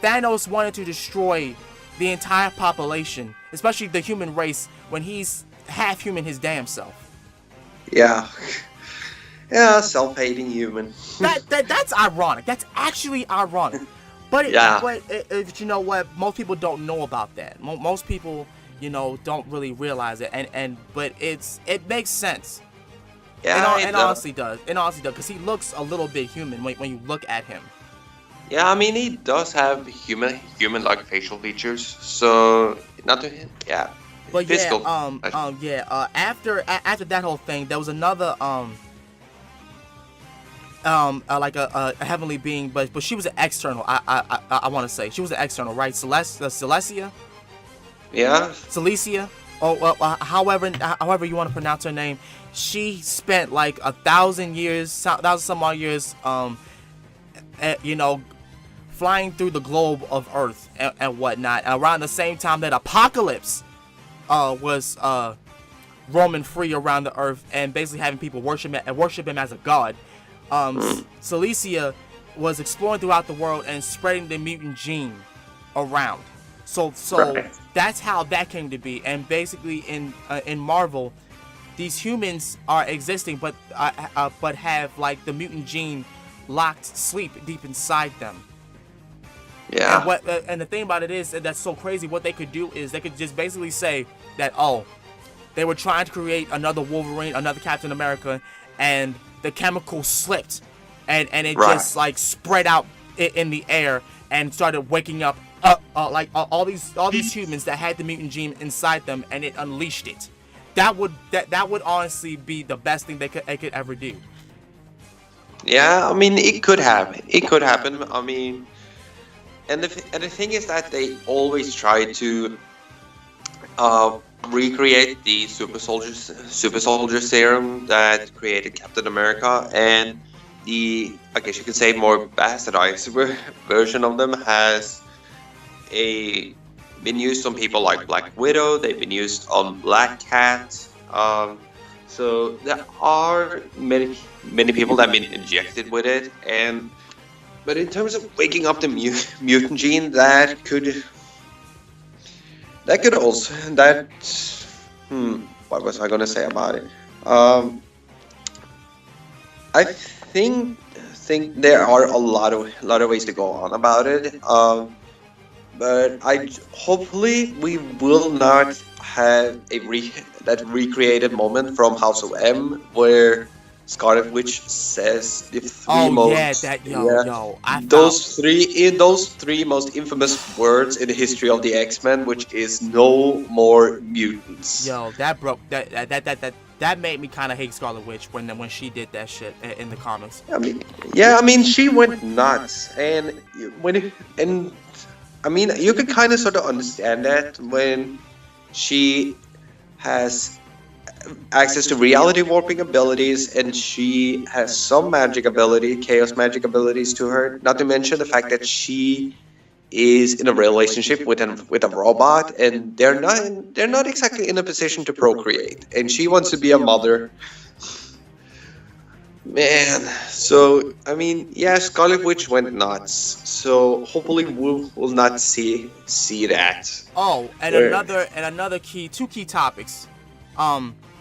Thanos wanted to destroy the entire population, especially the human race, when he's half human his damn self. Yeah, self-hating human. That's ironic. That's actually ironic. But you know what? Most people don't know about that. Most people don't really realize it, but it makes sense. Yeah, it honestly does. It honestly does, because he looks a little bit human when you look at him. Yeah, I mean, he does have human-like facial features, so not to But physical. After that whole thing, there was another like a heavenly being, but she was an external. I want to say she was an external, right? Celestia. Yeah. Celicia, however you want to pronounce her name. She spent like 1,000 some odd years, flying through the globe of Earth and whatnot. Around the same time that Apocalypse was roaming free around the Earth and basically having people worship him as a god. Celicia was exploring throughout the world and spreading the mutant gene around. So that's how that came to be. And basically in Marvel, these humans are existing, but have like the mutant gene locked sleep deep inside them. Yeah. And the thing about it is that's so crazy. What they could do is they could just basically say that they were trying to create another Wolverine, another Captain America, and the chemical slipped, and it just like spread out in the air and started waking up like all these humans that had the mutant gene inside them, and it unleashed it. That would honestly be the best thing they could ever do. Yeah, I mean, it could happen. It could happen. I mean, and the thing is that they always try to uh, recreate the super soldier serum that created Captain America, and the, I guess you could say, more bastardized version of them has a been used on people like Black Widow. They've been used on Black Cat. So there are many people that have been injected with it, and but in terms of waking up the mutant gene, that could also that what was I gonna say about it? I think there are a lot of ways to go on about it. But hopefully we will not have that recreated moment from House of M where Scarlet Witch says the three Oh yeah, most that yeah yo, I found those three most infamous words in the history of the X-Men, which is no more mutants. yo that broke that made me kind of hate Scarlet Witch when she did that shit in the comics. I mean, she went nuts, and and I mean, you could kind of sort of understand that when she has access to reality warping abilities and she has some chaos magic abilities to her. Not to mention the fact that she is in a relationship with a robot, and they're not exactly in a position to procreate, and she wants to be a mother. Man, so I mean, yeah, Scarlet Witch went nuts. So hopefully we'll not see that. Oh, and Where- another two key topics.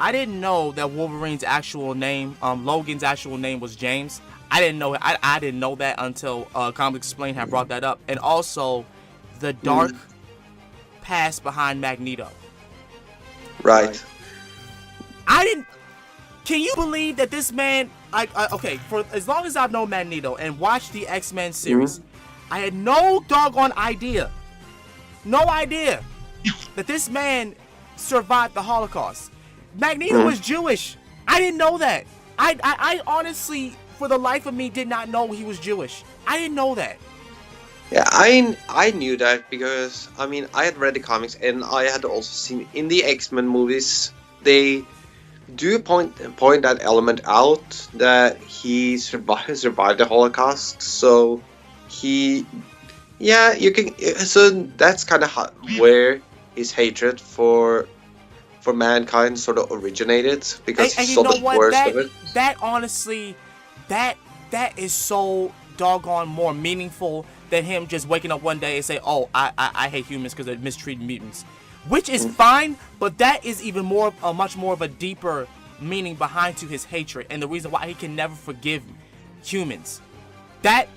I didn't know that Wolverine's actual name, Logan's actual name was James. I didn't know that until Comics Explained had brought that up, and also the dark past behind Magneto. Right. I didn't. Can you believe that this man? Okay, for as long as I've known Magneto and watched the X-Men series, I had no doggone idea, that this man survived the Holocaust. Magneto was Jewish. I didn't know that. I honestly, for the life of me, did not know he was Jewish. I didn't know that. Yeah, I knew that because I mean I had read the comics and I had also seen in the X-Men movies they do point that element out that he survived the Holocaust. So you can. So that's kind of where his hatred for mankind sort of originated, because And he you saw know the what? worst of it. That honestly, that is so doggone more meaningful than him just waking up one day and say, "Oh, I hate humans because they're mistreating mutants," which is fine, but that is even more, much more of a deeper meaning behind to his hatred, and the reason why he can never forgive humans. That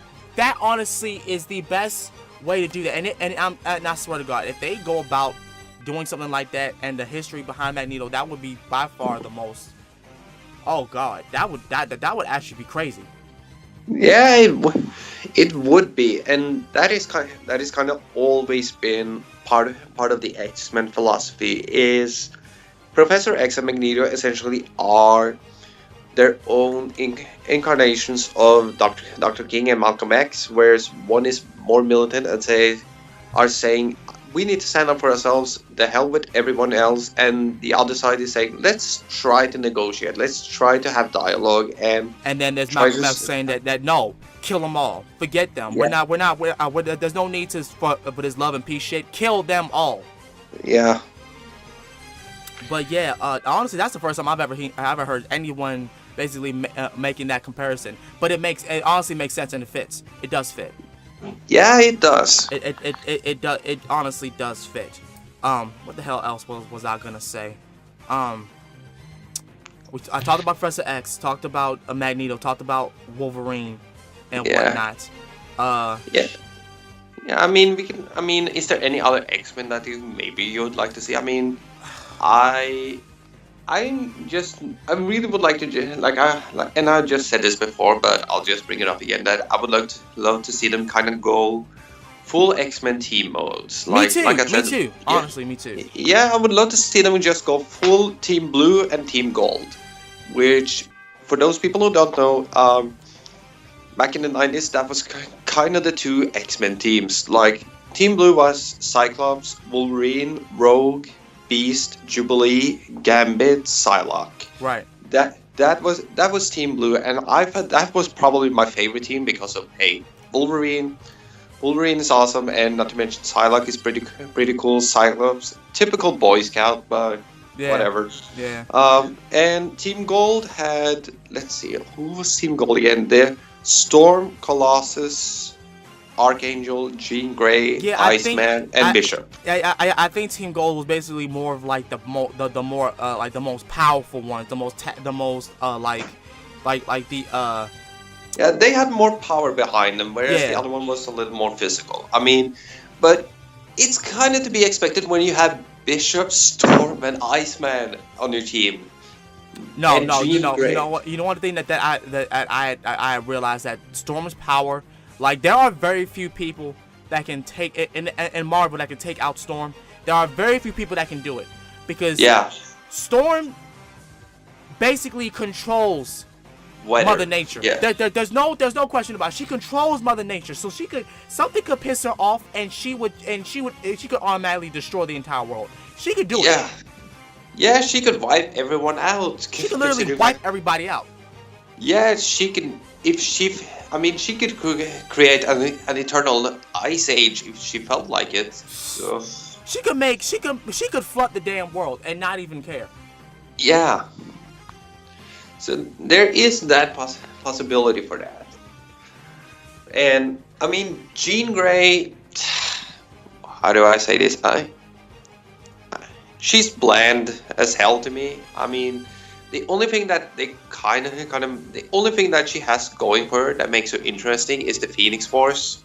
honestly is the best way to do that. And I swear to God, if they go about doing something like that and the history behind Magneto, that would be by far the most. Oh God, that would actually be crazy. Yeah, it would be, and that is kind of always been part of the X-Men philosophy. Is Professor X and Magneto essentially are their own incarnations of Dr. King and Malcolm X, whereas one is more militant and are saying we need to stand up for ourselves, the hell with everyone else, and the other side is saying let's try to negotiate, let's try to have dialogue, and then there's try Malcolm X saying that no, kill them all, forget them. Yeah. There's no need to for this love and peace shit. Kill them all. yeah. But yeah, honestly, that's the first time I've ever heard anyone basically making that comparison. But it honestly makes sense and it fits. It does fit. Yeah, it does. It honestly does fit. What the hell else was I gonna say? I talked about Professor X, talked about Magneto, talked about Wolverine, and whatnot. Yeah. I mean, is there any other X-Men that you would like to see? I mean, I really would like to and I just said this before, but I'll just bring it up again, that I would love to see them kind of go full X-Men team modes. Me too. Yeah, Honestly, me too. Yeah, I would love to see them just go full Team Blue and Team Gold, which, for those people who don't know, back in the 90s, that was kind of the two X-Men teams. Like, Team Blue was Cyclops, Wolverine, Rogue, Beast, Jubilee, Gambit, Psylocke. Right. That was Team Blue, and I thought that was probably my favorite team because of, hey, Wolverine is awesome, and not to mention Psylocke is pretty cool. Cyclops, typical Boy Scout, but whatever. Yeah. And Team Gold had, let's see, who was Team Gold again? The Storm, Colossus, Archangel, Jean Grey, Iceman, and Bishop. I think Team Gold was basically more of like the more like the most powerful ones, the most Yeah, they had more power behind them, whereas the other one was a little more physical. I mean, but it's kind of to be expected when you have Bishop, Storm, and Iceman on your team. No, you know one thing that I realized that Storm's power, like there are very few people that can take it in Marvel that can take out Storm. There are very few people that can do it because Storm basically controls Mother Nature. Yeah. There's no question about it. She controls Mother Nature, so something could piss her off, and she could automatically destroy the entire world. She could do it. Yeah, she could wipe everyone out. She could literally wipe everybody out. Yeah, she can. She could create an eternal ice age if she felt like it. So she could flood the damn world and not even care. Yeah. So there is that possibility for that. And I mean, Jean Grey, how do I say this? She's bland as hell to me. I mean, the only thing that the only thing that she has going for her that makes her interesting is the Phoenix Force.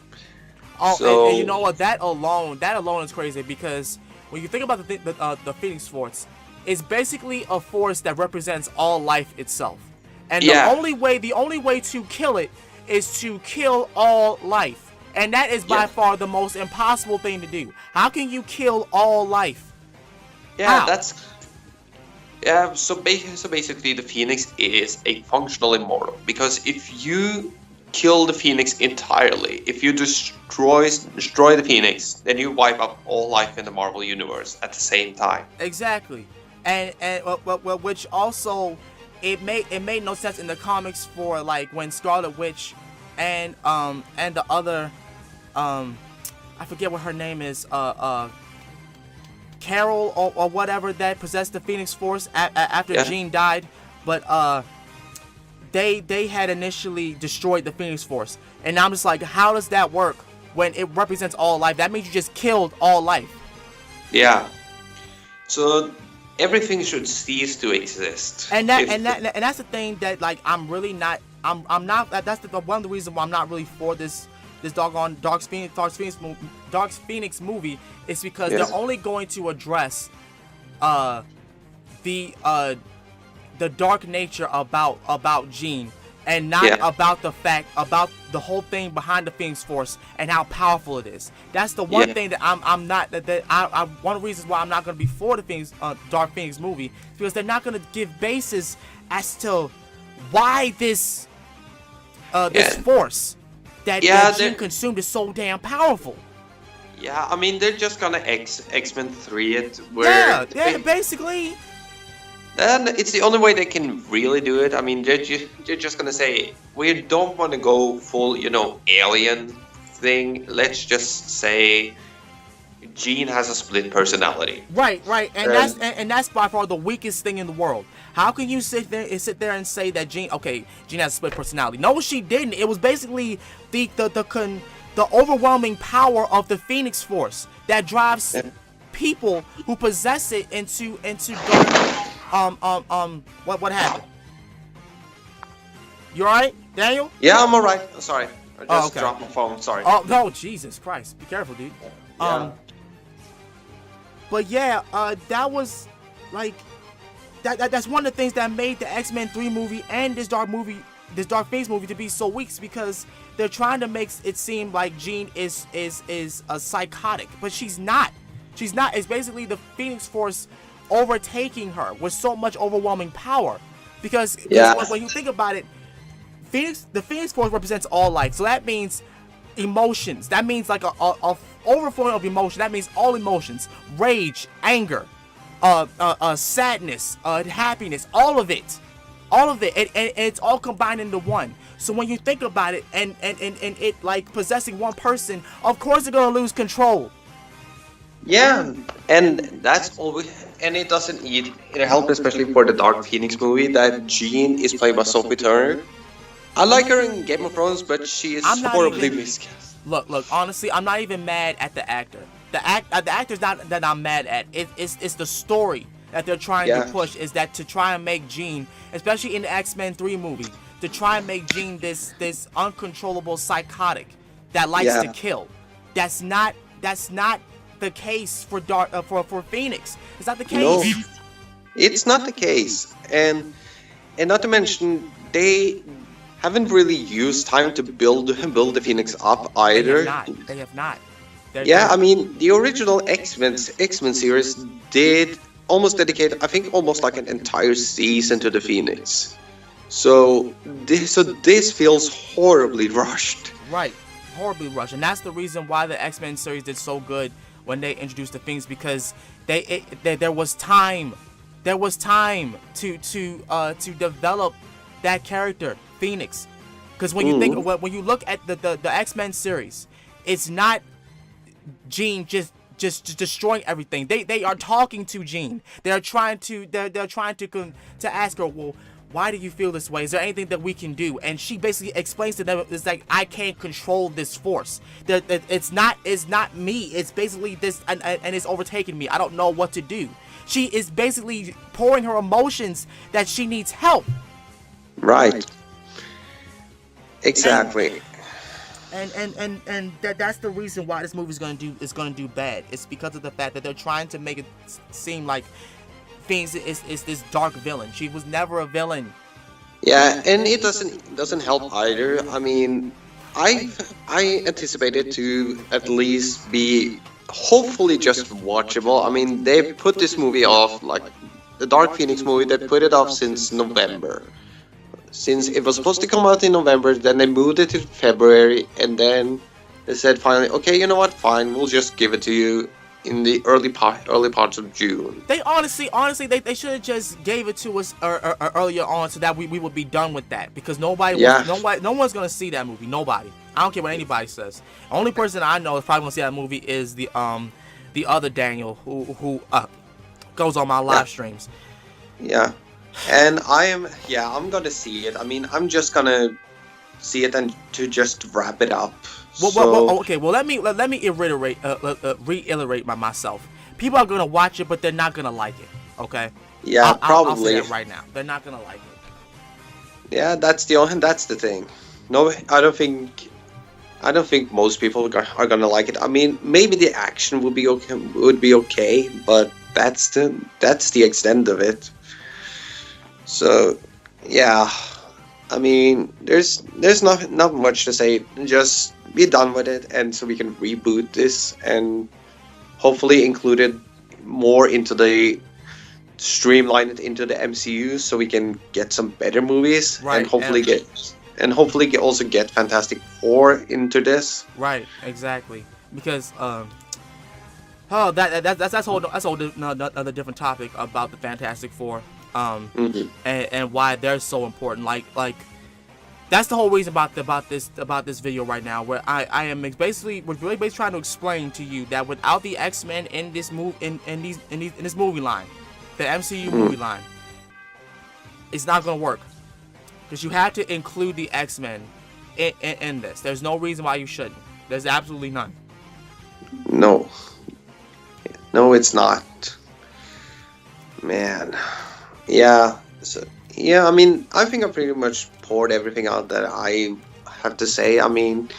Oh, so, and you know what? That alone is crazy, because when you think about the Phoenix Force, it's basically a force that represents all life itself. And the only way to kill it is to kill all life. And that is by far the most impossible thing to do. How can you kill all life? Yeah, How? So basically the Phoenix is a functional immortal, because if you kill the Phoenix entirely, if you destroy the Phoenix, then you wipe up all life in the Marvel universe at the same time. Exactly. And which also it made no sense in the comics for like when Scarlet Witch and the other I forget what her name is, Carol or whatever, that possessed the Phoenix Force after Jean died, but they had initially destroyed the Phoenix Force, and I'm just like, how does that work when it represents all life? That means you just killed all life. Yeah. So everything should cease to exist. And that's the thing that like I'm not. That's one of the reasons why I'm not really for this doggone Dark Phoenix movie, is because they're only going to address the dark nature about Jean, and not about the whole thing behind the Phoenix Force and how powerful it is. That's the one thing that I'm not, one of the reasons why I'm not going to be for the Dark Phoenix movie, because they're not going to give basis as to why this force that Jean consumed is so damn powerful. Yeah, I mean, they're just gonna X-Men 3 it. Basically. And it's the only way they can really do it. I mean, they're just gonna say, we don't want to go full, alien thing. Let's just say Jean has a split personality. Right, and that's by far the weakest thing in the world. How can you sit there and say that Jean has a split personality? No, she didn't. It was basically the overwhelming power of the Phoenix Force that drives people who possess it into dark. What happened? You alright, Daniel? Yeah, I'm alright. Sorry, I just dropped my phone. Sorry. Oh no, Jesus Christ! Be careful, dude. Yeah. But yeah, that was like that's one of the things that made the X-Men 3 movie and this Dark Phoenix movie to be so weak, because they're trying to make it seem like Jean is a psychotic, but she's not. She's not. It's basically the Phoenix Force overtaking her with so much overwhelming power. Because when you think about it, the Phoenix Force represents all life, so that means emotions. That means like a overflowing of emotion. That means all emotions: rage, anger, sadness, happiness, all of it, and it's all combined into one. So when you think about it, and it like possessing one person, of course they're gonna lose control. Yeah, and that's always, and it doesn't it help, especially for the Dark Phoenix movie, that Jean is played by Sophie Turner. I like her in Game of Thrones, but she is I'm not horribly even- miscast. Look. Honestly, I'm not even mad at the actor. The actor's not that I'm mad at. It's the story that they're trying to push. Is that to try and make Jean, especially in the X-Men 3 movie, to try and make Jean this uncontrollable psychotic that likes to kill. That's not the case for for Phoenix. It's not the case. No, it's not the case, and not to mention they haven't really used time to build the Phoenix up either. They have not. Yeah, I mean the original X-Men series did almost dedicate, I think, almost like an entire season to the Phoenix. So this feels horribly rushed. Right, horribly rushed, and that's the reason why the X-Men series did so good when they introduced the Phoenix, because there was time to develop that character, Phoenix. Because when you think when you look at the X-Men series, it's not Jean just destroying everything. They are talking to Jean. They're trying to ask her, well, why do you feel this way? Is there anything that we can do? And she basically explains to them, it's like, I can't control this force. That it's not me. It's basically this, and it's overtaking me. I don't know what to do. She is basically pouring her emotions that she needs help. Right. Exactly. And that's the reason why this movie is gonna do bad. It's because of the fact that they're trying to make it seem like Phoenix is this dark villain. She was never a villain. Yeah, and it doesn't help either. I mean, I anticipate it to at least be hopefully just watchable. I mean, they put this movie off, like the Dark Phoenix movie, they put it off since November. Since it was supposed to come out in November, then they moved it to February, and then they said finally, okay, you know what, fine, we'll just give it to you in the early parts of June. They honestly, they should have just gave it to us earlier on, so that we would be done with that. Because no one's gonna see that movie. Nobody. I don't care what anybody says. The only person I know is probably gonna see that movie is the other Daniel who goes on my live streams. Yeah, and I'm gonna see it. I mean, I'm just gonna see it and to just wrap it up. Okay. Well, let me reiterate myself. People are gonna watch it, but they're not gonna like it. Okay. Yeah, probably. I'll say that right now. They're not gonna like it. Yeah, that's the thing. No, I don't think most people are gonna like it. I mean, maybe the action would be okay, but that's the extent of it. So, yeah. I mean, there's not much to say. Just be done with it, and so we can reboot this and hopefully include it more into streamline it into the MCU, so we can get some better movies, right, and hopefully also get Fantastic Four into this. Right, exactly. Because that's another different topic about the Fantastic Four. And why they're so important. Like that's the whole reason about this video right now, where I am basically trying to explain to you that without the X-Men in this in this movie line, the MCU movie line, it's not gonna work, because you have to include the X-Men in this. There's no reason why you shouldn't. There's absolutely none. No, it's not, man. Yeah, I mean, I think I pretty much poured everything out that I have to say. I mean,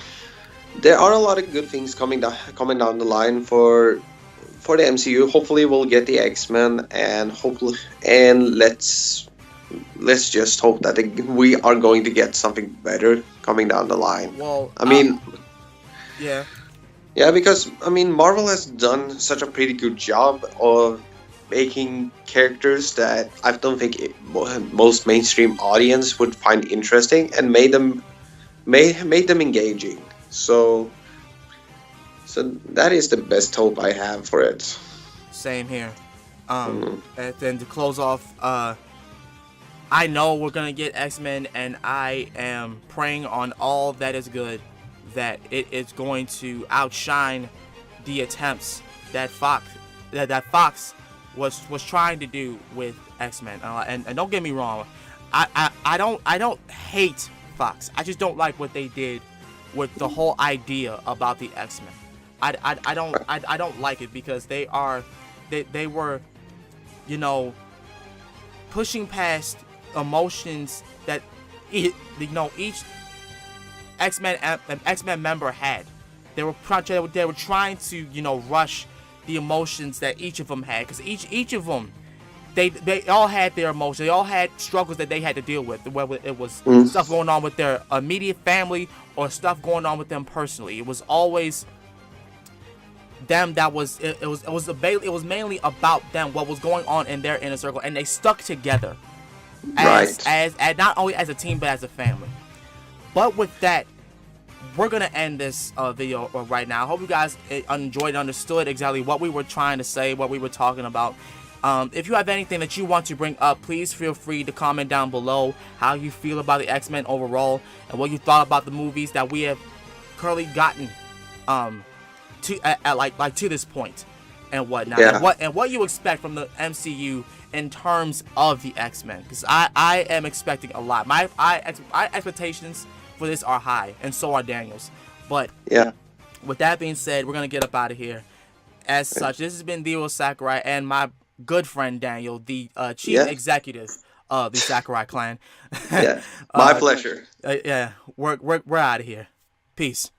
there are a lot of good things coming down the line for the MCU. Hopefully, we'll get the X-Men, and let's just hope that we are going to get something better coming down the line. Well, I mean, yeah, because I mean, Marvel has done such a pretty good job of making characters that I don't think most mainstream audience would find interesting, and made them engaging. So that is the best hope I have for it. Same here. And then to close off, I know we're gonna get X-Men, and I am praying on all that is good that it is going to outshine the attempts that Fox was trying to do with X-Men. And don't get me wrong, I don't hate Fox. I just don't like what they did with the whole idea about the X-Men. I don't like it because they were, you know, pushing past emotions that each X-Men member had. They were trying to, you know, rush the emotions that each of them had, because each of them, they all had their emotions. They all had struggles that they had to deal with, whether it was stuff going on with their immediate family or stuff going on with them personally. It was always them that was it was mainly about them, what was going on in their inner circle, and they stuck together as not only as a team but as a family. But with that, we're gonna end this video right now. I hope you guys enjoyed and understood exactly what we were trying to say, what we were talking about. If you have anything that you want to bring up, please feel free to comment down below how you feel about the X-Men overall and what you thought about the movies that we have currently gotten to this point and whatnot, and what you expect from the MCU in terms of the X-Men, because I am expecting a lot. My expectations for this are high, and so are Daniel's. But with that being said, we're gonna get up out of here. As such, this has been Ryo Sakurai and my good friend Daniel, the chief executive of the Sakurai clan. My pleasure. We're out of here. Peace.